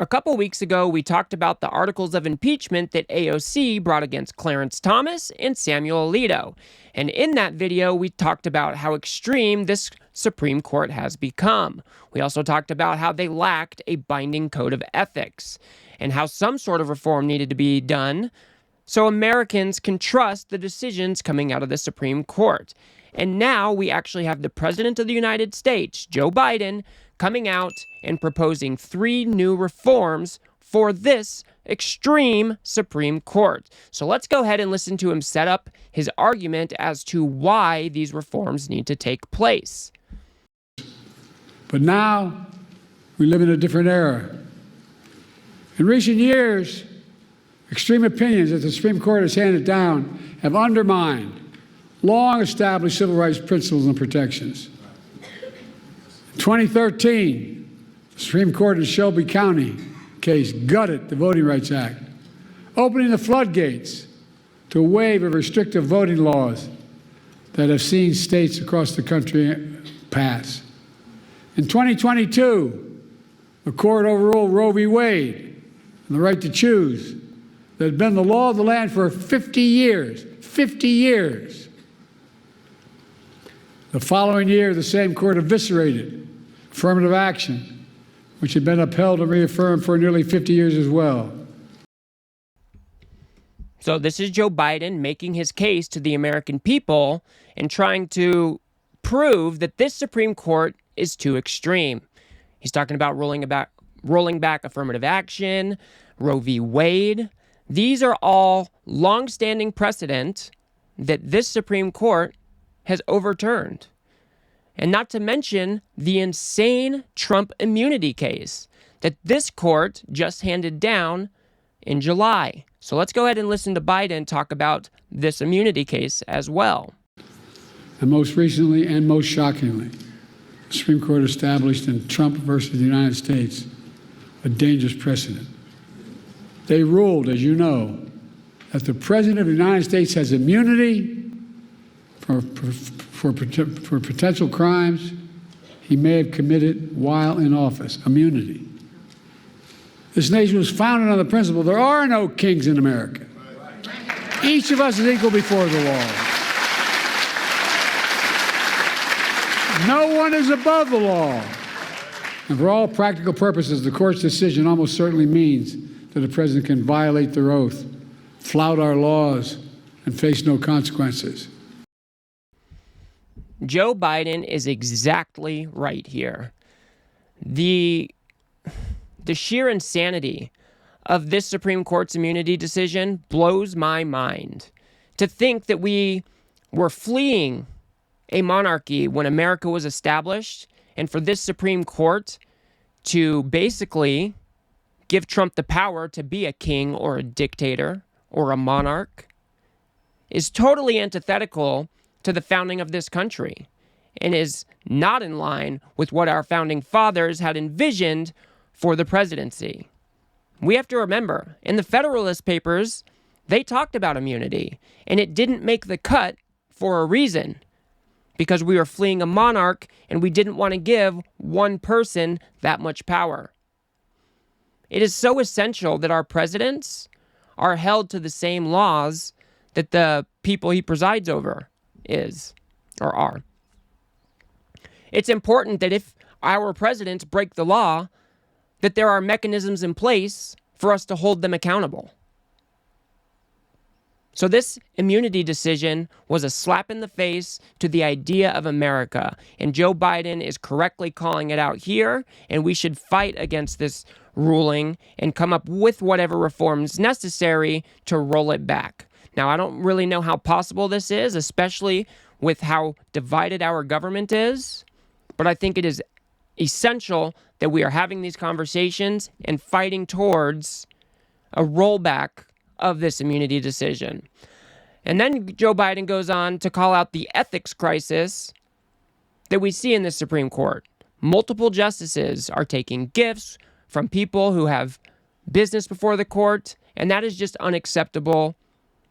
A couple weeks ago, we talked about the articles of impeachment that AOC brought against Clarence Thomas and Samuel Alito. And in that video, we talked about how extreme this Supreme Court has become. We also talked about how they lacked a binding code of ethics and how some sort of reform needed to be done so Americans can trust the decisions coming out of the Supreme Court. And now we actually have the President of the United States, Joe Biden, coming out and proposing 3 new reforms for this extreme Supreme Court. So let's go ahead and listen to him set up his argument as to why these reforms need to take place. But now we live in a different era. In recent years, extreme opinions that the Supreme Court has handed down have undermined long-established civil rights principles and protections. In 2013, the Supreme Court in Shelby County case gutted the Voting Rights Act, opening the floodgates to a wave of restrictive voting laws that have seen states across the country pass. In 2022, the court overruled Roe v. Wade and the right to choose that had been the law of the land for 50 years. 50 years. The following year, the same court eviscerated affirmative action, which had been upheld and reaffirmed for nearly 50 years as well. So this is Joe Biden making his case to the American people and trying to prove that this Supreme Court is too extreme. He's talking about rolling back affirmative action, Roe v. Wade. These are all long-standing precedent that this Supreme Court has overturned. And not to mention the insane Trump immunity case that this court just handed down in July. So let's go ahead and listen to Biden talk about this immunity case as well. And most recently and most shockingly, the Supreme Court established in Trump versus the United States a dangerous precedent. They ruled, as you know, that the President of the United States has immunity for potential crimes he may have committed while in office. Immunity. This nation was founded on the principle there are no kings in America. Each of us is equal before the law. No one is above the law. And for all practical purposes, the court's decision almost certainly means that the president can violate their oath, flout our laws, and face no consequences. Joe Biden is exactly right here. The sheer insanity of this Supreme Court's immunity decision blows my mind. To think that we were fleeing a monarchy when America was established, and for this Supreme Court to basically give Trump the power to be a king or a dictator or a monarch is totally antithetical to the founding of this country and is not in line with what our founding fathers had envisioned for the presidency. We have to remember, in the Federalist Papers, they talked about immunity, and it didn't make the cut for a reason, because we were fleeing a monarch and we didn't want to give one person that much power. It is so essential that our presidents are held to the same laws that the people he presides over are. It's important that if our presidents break the law, that there are mechanisms in place for us to hold them accountable. So this immunity decision was a slap in the face to the idea of America, and Joe Biden is correctly calling it out here, and we should fight against this ruling and come up with whatever reforms necessary to roll it back. Now, I don't really know how possible this is, especially with how divided our government is, but I think it is essential that we are having these conversations and fighting towards a rollback of this immunity decision. And then Joe Biden goes on to call out the ethics crisis that we see in the Supreme Court. Multiple justices are taking gifts from people who have business before the court, and that is just unacceptable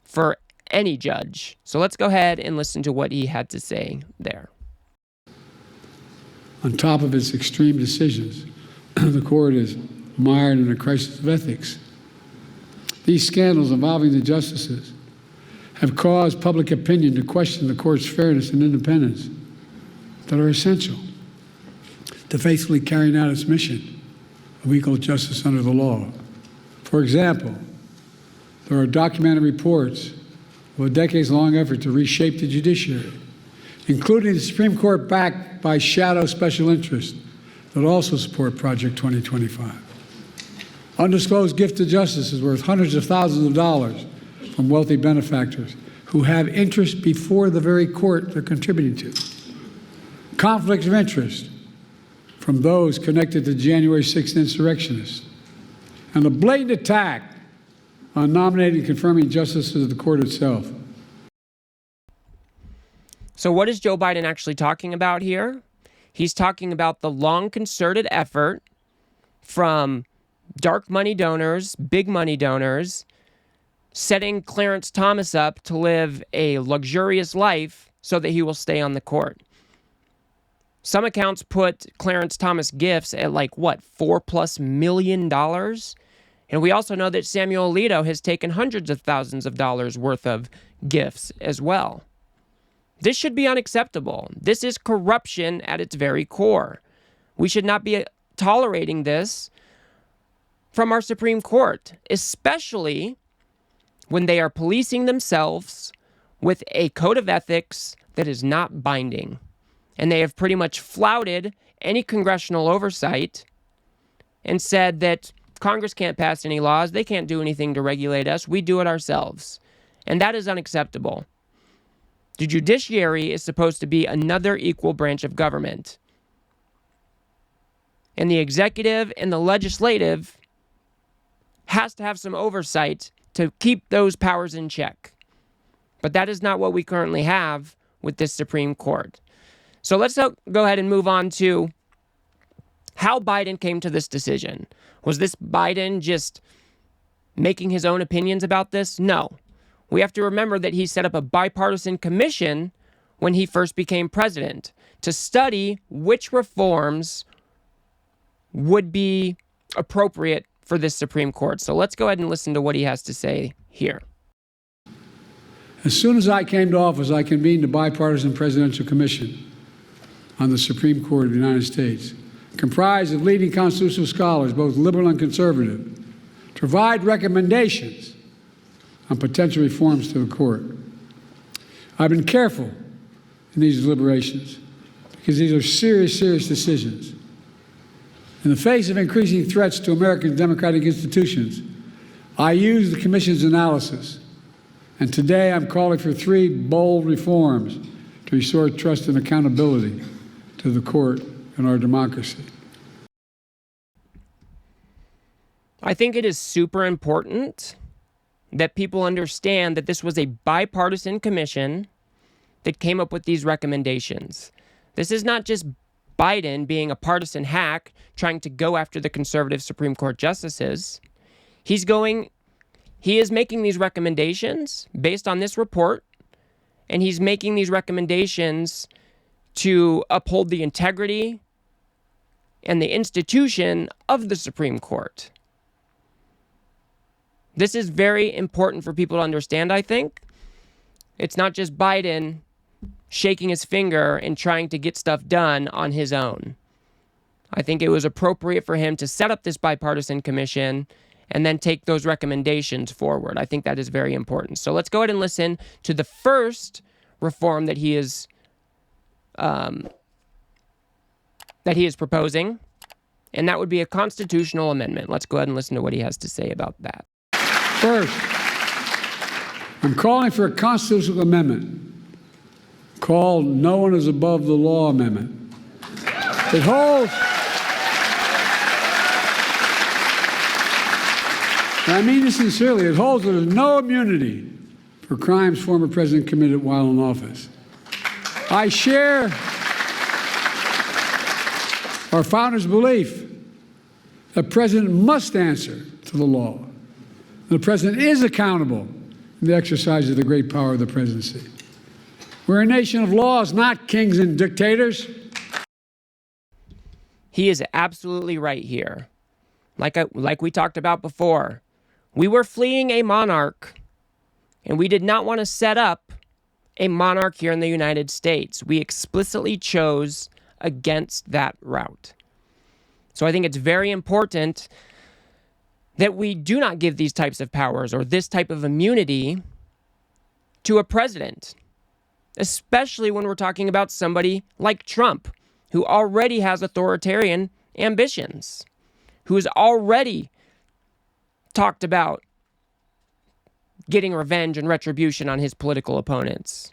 for any judge. So let's go ahead and listen to what he had to say there. On top of its extreme decisions, the court is mired in a crisis of ethics. These scandals involving the justices have caused public opinion to question the court's fairness and independence that are essential to faithfully carrying out its mission of equal justice under the law. For example, there are documented reports of a decades-long effort to reshape the judiciary, including the Supreme Court backed by shadow special interests that also support Project 2025. Undisclosed gift to justice is worth hundreds of thousands of dollars from wealthy benefactors who have interest before the very court they're contributing to. Conflicts of interest from those connected to January 6th insurrectionists, and a blatant attack on nominating and confirming justices of the court itself. So what is Joe Biden actually talking about here? He's talking about the long concerted effort from dark money donors, big money donors, setting Clarence Thomas up to live a luxurious life so that he will stay on the court. Some accounts put Clarence Thomas gifts at $4+ million? And we also know that Samuel Alito has taken hundreds of thousands of dollars worth of gifts as well. This should be unacceptable. This is corruption at its very core. We should not be tolerating this from our Supreme Court, especially when they are policing themselves with a code of ethics that is not binding. And they have pretty much flouted any congressional oversight and said that Congress can't pass any laws, they can't do anything to regulate us, we do it ourselves. And that is unacceptable. The judiciary is supposed to be another equal branch of government. And the executive and the legislative has to have some oversight to keep those powers in check. But that is not what we currently have with this Supreme Court. So let's go ahead and move on to how Biden came to this decision. Was this Biden just making his own opinions about this? No. We have to remember that he set up a bipartisan commission when he first became president to study which reforms would be appropriate for this Supreme Court. So let's go ahead and listen to what he has to say here. As soon as I came to office, I convened a bipartisan presidential commission on the Supreme Court of the United States, comprised of leading constitutional scholars, both liberal and conservative, to provide recommendations on potential reforms to the court. I've been careful in these deliberations because these are serious, serious decisions. In the face of increasing threats to American democratic institutions, I used the Commission's analysis, and today I'm calling for 3 bold reforms to restore trust and accountability to the court and our democracy. I think it is super important that people understand that this was a bipartisan commission that came up with these recommendations. This is not just Biden being a partisan hack trying to go after the conservative Supreme Court justices. He is making these recommendations based on this report, and he's making these recommendations to uphold the integrity and the institution of the Supreme Court. This is very important for people to understand, I think. It's not just Biden shaking his finger and trying to get stuff done on his own. I think it was appropriate for him to set up this bipartisan commission and then take those recommendations forward. I think that is very important. So let's go ahead and listen to the first reform that he is proposing, and that would be a constitutional amendment. Let's go ahead and listen to what he has to say about that. First, I'm calling for a constitutional amendment called No One is Above the Law Amendment. It holds, and I mean this sincerely, it holds that there's no immunity for crimes former president committed while in office. I share our founders' belief that the president must answer to the law. The president is accountable in the exercise of the great power of the presidency. We're a nation of laws, not kings and dictators. He is absolutely right here. Like we talked about before, we were fleeing a monarch, and we did not want to set up a monarch here in the United States. We explicitly chose against that route. So I think it's very important that we do not give these types of powers or this type of immunity to a president, especially when we're talking about somebody like Trump, who already has authoritarian ambitions, who has already talked about getting revenge and retribution on his political opponents.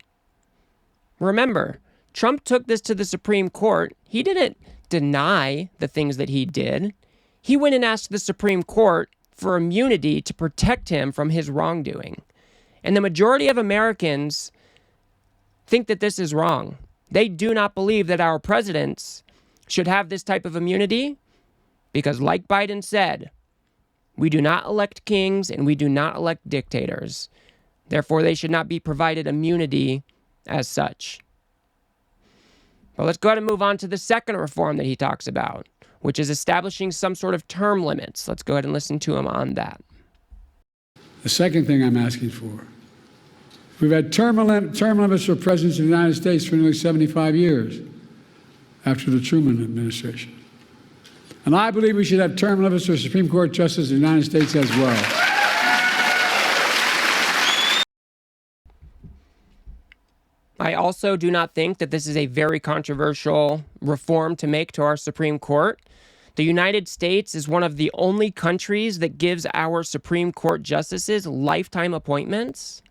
Remember, Trump took this to the Supreme Court. He didn't deny the things that he did. He went and asked the Supreme Court for immunity to protect him from his wrongdoing. And the majority of Americans think that this is wrong. They do not believe that our presidents should have this type of immunity because, like Biden said, we do not elect kings and we do not elect dictators. Therefore, they should not be provided immunity as such. But let's go ahead and move on to the second reform that he talks about, which is establishing some sort of term limits. Let's go ahead and listen to him on that. The second thing I'm asking for, we've had term limits for presidents of the United States for nearly 75 years after the Truman administration. And I believe we should have term limits for Supreme Court justices of the United States as well. I also do not think that this is a very controversial reform to make to our Supreme Court. The United States is one of the only countries that gives our Supreme Court justices lifetime appointments.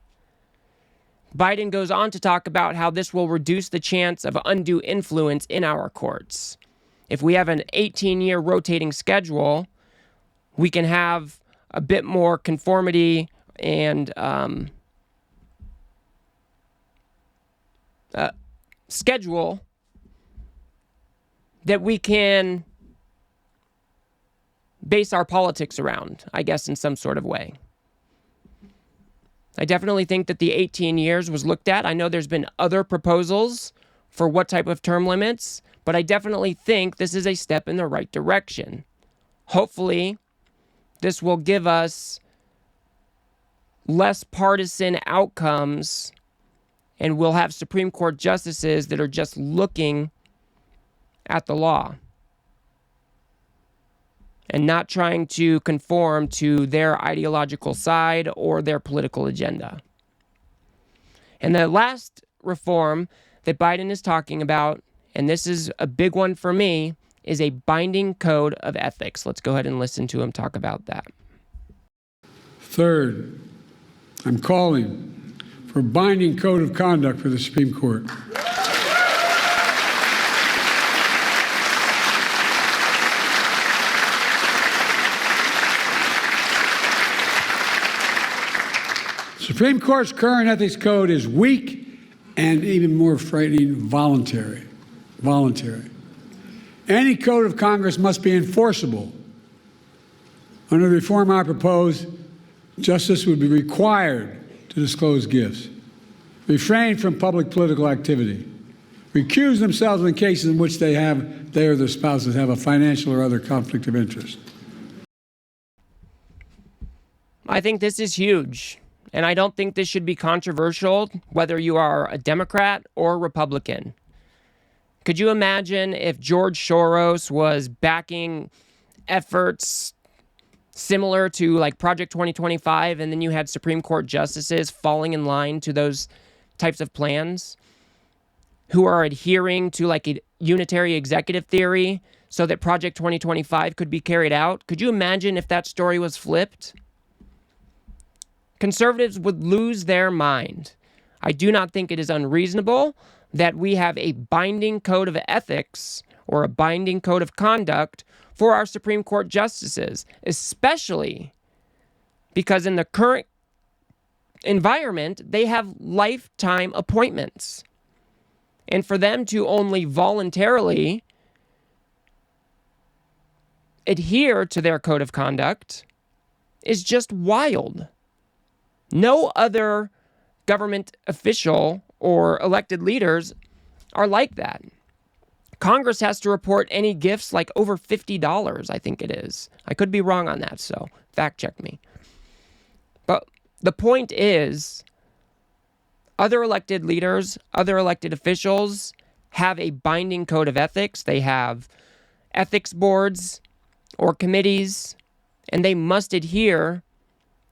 Biden goes on to talk about how this will reduce the chance of undue influence in our courts. If we have an 18-year rotating schedule, we can have a bit more conformity and schedule that we can base our politics around, I guess, in some sort of way. I definitely think that the 18 years was looked at. I know there's been other proposals for what type of term limits, but I definitely think this is a step in the right direction. Hopefully, this will give us less partisan outcomes, and we'll have Supreme Court justices that are just looking at the law and not trying to conform to their ideological side or their political agenda. And the last reform that Biden is talking about, and this is a big one for me, is a binding code of ethics. Let's go ahead and listen to him talk about that. Third, I'm calling for a binding code of conduct for the Supreme Court. Supreme Court's current ethics code is weak and, even more frightening, voluntary. Any code of Congress must be enforceable. Under the reform I propose, justice would be required to disclose gifts, refrain from public political activity, recuse themselves in cases in which they or their spouses have a financial or other conflict of interest. I think this is huge. And I don't think this should be controversial, whether you are a Democrat or Republican. Could you imagine if George Soros was backing efforts similar to like Project 2025, and then you had Supreme Court justices falling in line to those types of plans who are adhering to like a unitary executive theory so that Project 2025 could be carried out? Could you imagine if that story was flipped? Conservatives would lose their mind. I do not think it is unreasonable that we have a binding code of ethics or a binding code of conduct for our Supreme Court justices, especially because in the current environment, they have lifetime appointments. And for them to only voluntarily adhere to their code of conduct is just wild. No other government official or elected leaders are like that. Congress has to report any gifts like over $50, I think it is. I could be wrong on that, so fact check me. But the point is, other elected leaders, other elected officials have a binding code of ethics. They have ethics boards or committees, and they must adhere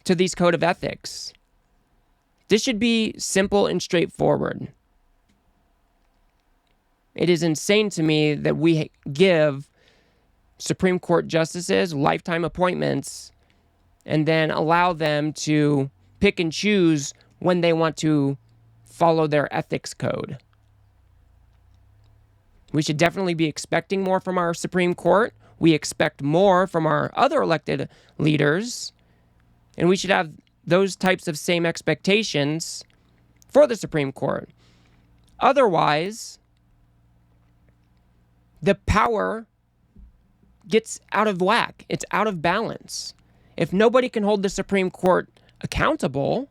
to these code of ethics. This should be simple and straightforward. It is insane to me that we give Supreme Court justices lifetime appointments and then allow them to pick and choose when they want to follow their ethics code. We should definitely be expecting more from our Supreme Court. We expect more from our other elected leaders, and we should have those types of same expectations for the Supreme Court. Otherwise, the power gets out of whack. It's out of balance. If nobody can hold the Supreme Court accountable,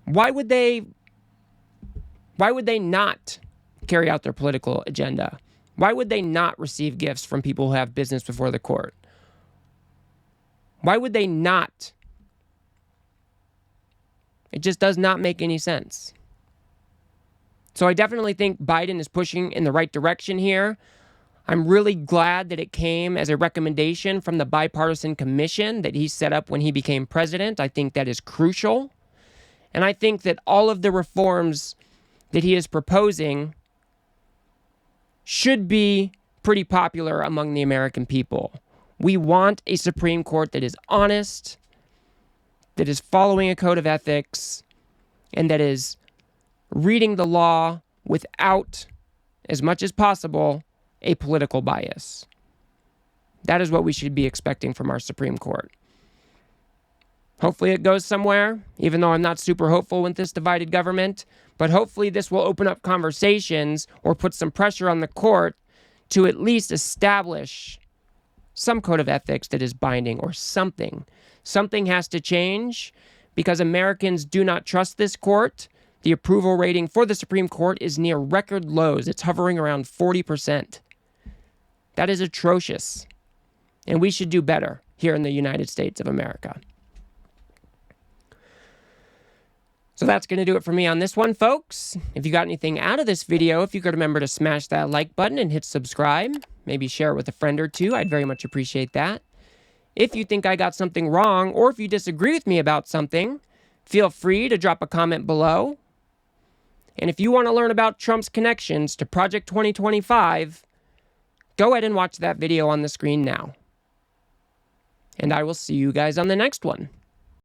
why would they not carry out their political agenda? Why would they not receive gifts from people who have business before the court? Why would they not? It just does not make any sense. So I definitely think Biden is pushing in the right direction here. I'm really glad that it came as a recommendation from the Bipartisan Commission that he set up when he became president. I think that is crucial. And I think that all of the reforms that he is proposing should be pretty popular among the American people. We want a Supreme Court that is honest, that is following a code of ethics, and that is reading the law without, as much as possible, a political bias. That is what we should be expecting from our Supreme Court. Hopefully it goes somewhere, even though I'm not super hopeful with this divided government. But hopefully this will open up conversations or put some pressure on the court to at least establish some code of ethics that is binding or something. Something has to change because Americans do not trust this court. The approval rating for the Supreme Court is near record lows. It's hovering around 40%. That is atrocious. And we should do better here in the United States of America. So that's going to do it for me on this one, folks. If you got anything out of this video, if you could remember to smash that like button and hit subscribe, maybe share it with a friend or two, I'd very much appreciate that. If you think I got something wrong, or if you disagree with me about something, feel free to drop a comment below. And if you want to learn about Trump's connections to Project 2025, go ahead and watch that video on the screen now. And I will see you guys on the next one.